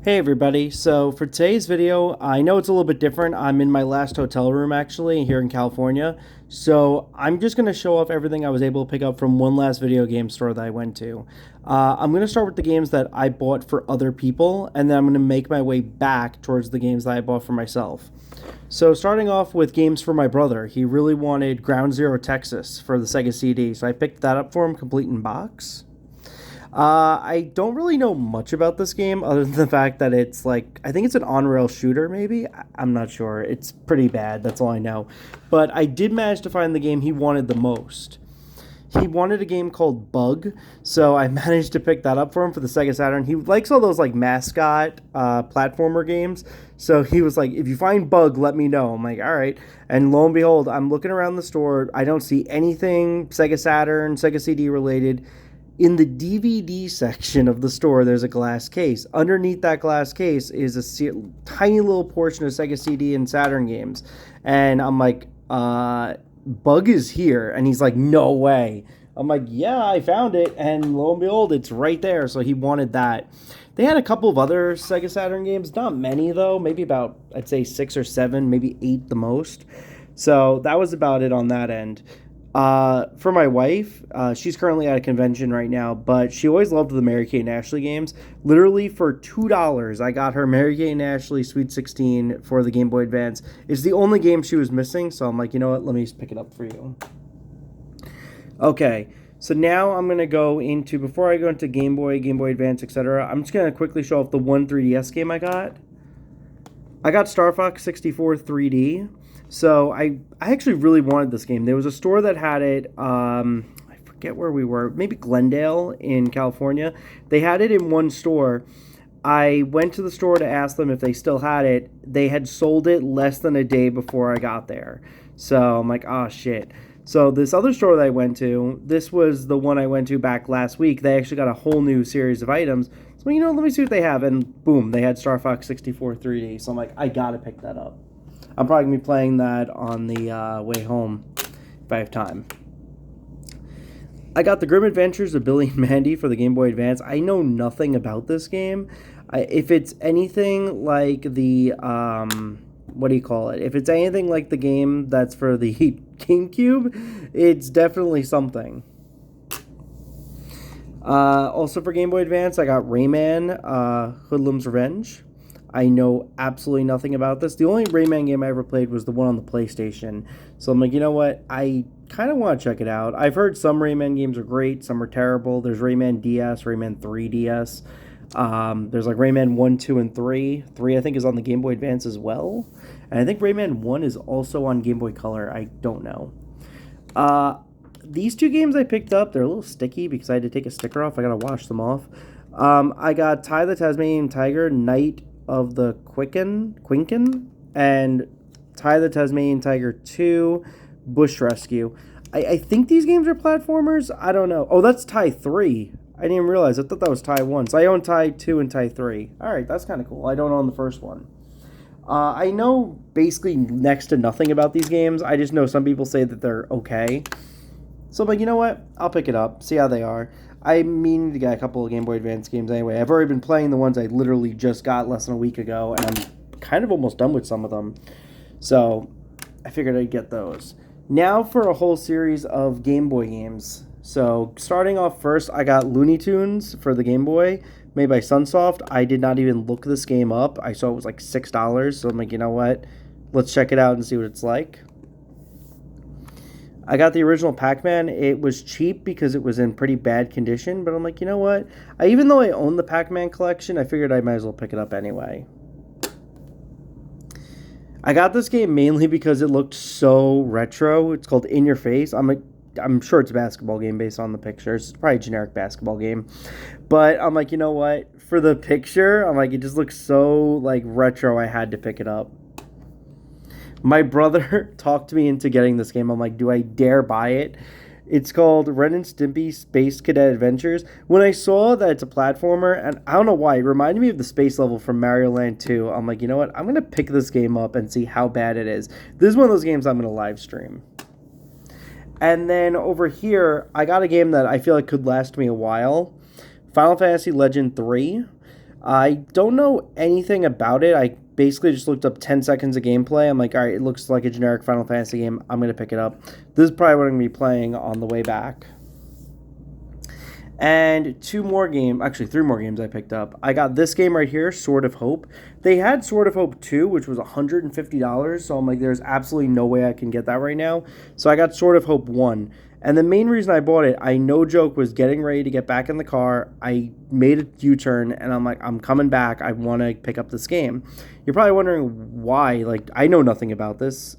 Hey everybody, so for today's video, I know it's a little bit different. I'm in my last hotel room actually here in California. So I'm just going to show off everything I was able to pick up from one last video game store that I went to. I'm going to start with the games that I bought for other people, and then I'm going to make my way back towards the games that I bought for myself. So starting off with games for my brother, he really wanted Ground Zero Texas for the Sega CD, so I picked that up for him complete in box. I don't really know much about this game other than the fact that it's like, I think it's an on-rail shooter, maybe? I'm not sure. It's pretty bad, that's all I know. But I did manage to find the game he wanted the most. He wanted a game called Bug, so I managed to pick that up for him for the Sega Saturn. He likes all those like mascot platformer games, so he was like, if you find Bug, let me know. I'm like, all right. And lo and behold, I'm looking around the store. I don't see anything Sega Saturn, Sega CD related. In the DVD section of the store, there's a glass case. Underneath that glass case is a tiny little portion of Sega CD and Saturn games. And I'm like, Bug is here. And he's like, no way. I'm like, yeah, I found it. And lo and behold, it's right there. So he wanted that. They had a couple of other Sega Saturn games. Not many, though. Maybe about, I'd say 6 or 7, maybe 8 the most. So that was about it on that end. For my wife, she's currently at a convention right now, but she always loved the Mary-Kate and Ashley games. Literally for $2, I got her Mary-Kate and Ashley Sweet 16 for the Game Boy Advance. It's the only game she was missing, so I'm like, you know what, let me just pick it up for you. Okay, so now I'm going to go into, before I go into Game Boy Advance, etc., I'm just going to quickly show off the one 3DS game I got. I got Star Fox 64 3D. So I actually really wanted this game. There was a store that had it. I forget where we were. Maybe Glendale in California. They had it in one store. I went to the store to ask them if they still had it. They had sold it less than a day before I got there. So I'm like, oh shit. So this other store that I went to, this was the one I went to back last week. They actually got a whole new series of items. So, you know, let me see what they have. And boom, they had Star Fox 64 3D. So I'm like, I gotta pick that up. I'm probably going to be playing that on the way home if I have time. I got the Grim Adventures of Billy and Mandy for the Game Boy Advance. I know nothing about this game. If it's anything like the, what do you call it? If it's anything like the game that's for the GameCube, it's definitely something. Also for Game Boy Advance, I got Rayman, Hoodlum's Revenge. I know absolutely nothing about this. The only Rayman game I ever played was the one on the PlayStation. So I'm like, you know what? I kind of want to check it out. I've heard some Rayman games are great, some are terrible. There's Rayman DS, Rayman 3DS. There's like Rayman 1, 2, and 3. 3, I think, is on the Game Boy Advance as well. And I think Rayman 1 is also on Game Boy Color. I don't know. These two games I picked up, they're a little sticky because I had to take a sticker off. I got to wash them off. I got Ty the Tasmanian Tiger, Night of the Quinkin, and Ty the Tasmanian Tiger 2, Bush Rescue. I think these games are platformers. I don't know. Oh, that's Ty 3. I didn't even realize. I thought that was Ty 1. So I own Ty 2 and Ty 3. Alright, that's kind of cool. I don't own the first one. I know basically next to nothing about these games. I just know some people say that they're okay. So I'm like, you know what? I'll pick it up, see how they are. I mean to get a couple of Game Boy Advance games anyway. I've already been playing the ones I literally just got less than a week ago, and I'm kind of almost done with some of them. So I figured I'd get those. Now for a whole series of Game Boy games. So starting off first, I got Looney Tunes for the Game Boy, made by Sunsoft. I did not even look this game up. I saw it was like $6, so I'm like, you know what? Let's check it out and see what it's like. I got the original Pac-Man. It was cheap because it was in pretty bad condition, but I'm like, you know what? Even though I own the Pac-Man collection, I figured I might as well pick it up anyway. I got this game mainly because it looked so retro. It's called In Your Face. I'm sure it's a basketball game based on the pictures. It's probably a generic basketball game. But I'm like, you know what? For the picture, I'm like, it just looks so like retro, I had to pick it up. My brother talked me into getting this game. I'm like, do I dare buy it? It's called Ren and Stimpy Space Cadet Adventures. When I saw that it's a platformer, and I don't know why, it reminded me of the space level from Mario Land 2. I'm like, you know what? I'm going to pick this game up and see how bad it is. This is one of those games I'm going to live stream. And then over here, I got a game that I feel like could last me a while. Final Fantasy Legend 3. I don't know anything about it. I basically just looked up 10 seconds of gameplay. I'm like, all right, it looks like a generic Final Fantasy game. I'm going to pick it up. This is probably what I'm going to be playing on the way back. And three more games I picked up. I got this game right here, Sword of Hope. They had Sword of Hope 2, which was $150, so I'm like, there's absolutely no way I can get that right now. So I got Sword of Hope 1. And the main reason I bought it, I no joke, was getting ready to get back in the car. I made a U-turn, and I'm like, I'm coming back. I want to pick up this game. You're probably wondering why. Like, I know nothing about this.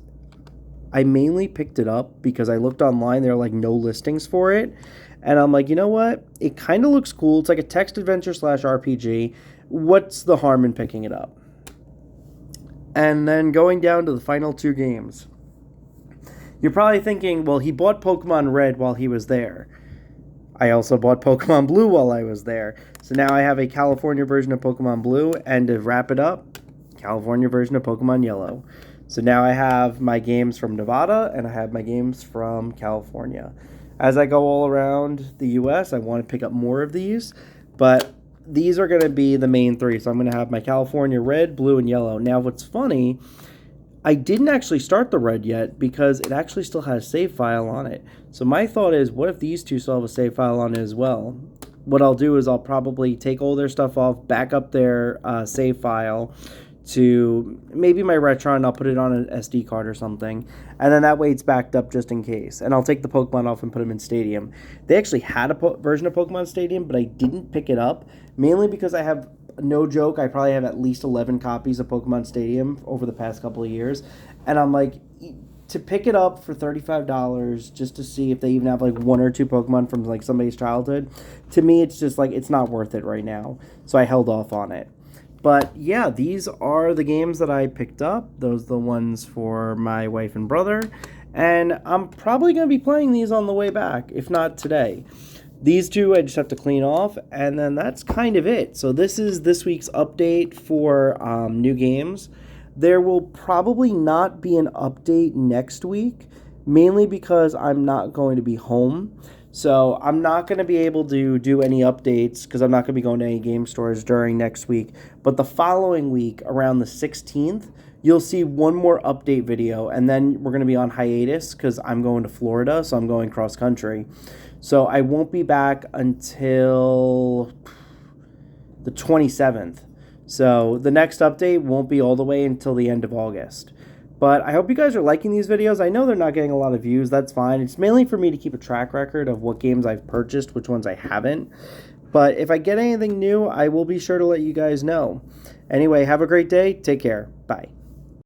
I mainly picked it up because I looked online. There are like no listings for it. And I'm like, you know what? It kind of looks cool. It's like a text adventure / RPG. What's the harm in picking it up? And then going down to the final two games. You're probably thinking, well, he bought Pokemon Red while he was there. I also bought Pokemon Blue while I was there. So now I have a California version of Pokemon Blue, and to wrap it up, California version of Pokemon Yellow. So now I have my games from Nevada, and I have my games from California. As I go all around the U.S., I want to pick up more of these, but these are going to be the main three. So I'm going to have my California Red, Blue, and Yellow. Now, what's funny, I didn't actually start the Red yet because it actually still has a save file on it. So my thought is, what if these two still have a save file on it as well? What I'll do is I'll probably take all their stuff off, back up their save file to maybe my Retron. I'll put it on an SD card or something, and then that way it's backed up just in case. And I'll take the Pokemon off and put them in Stadium. They actually had a version of Pokemon Stadium, but I didn't pick it up, mainly because I have, no joke, I probably have at least 11 copies of Pokemon Stadium over the past couple of years, and I'm like, to pick it up for $35 just to see if they even have like one or two Pokemon from like somebody's childhood, to me it's just like, it's not worth it right now. So I held off on it. But yeah, these are the games that I picked up. Those are the ones for my wife and brother. And I'm probably going to be playing these on the way back, if not today. These two I just have to clean off, and then that's kind of it. So this is this week's update for new games. There will probably not be an update next week, mainly because I'm not going to be home. So I'm not going to be able to do any updates because I'm not going to be going to any game stores during next week. But the following week, around the 16th, you'll see one more update video. And then we're going to be on hiatus because I'm going to Florida, so I'm going cross country. So I won't be back until the 27th. So the next update won't be all the way until the end of August. But I hope you guys are liking these videos. I know they're not getting a lot of views. That's fine. It's mainly for me to keep a track record of what games I've purchased, which ones I haven't. But if I get anything new, I will be sure to let you guys know. Anyway, have a great day. Take care. Bye.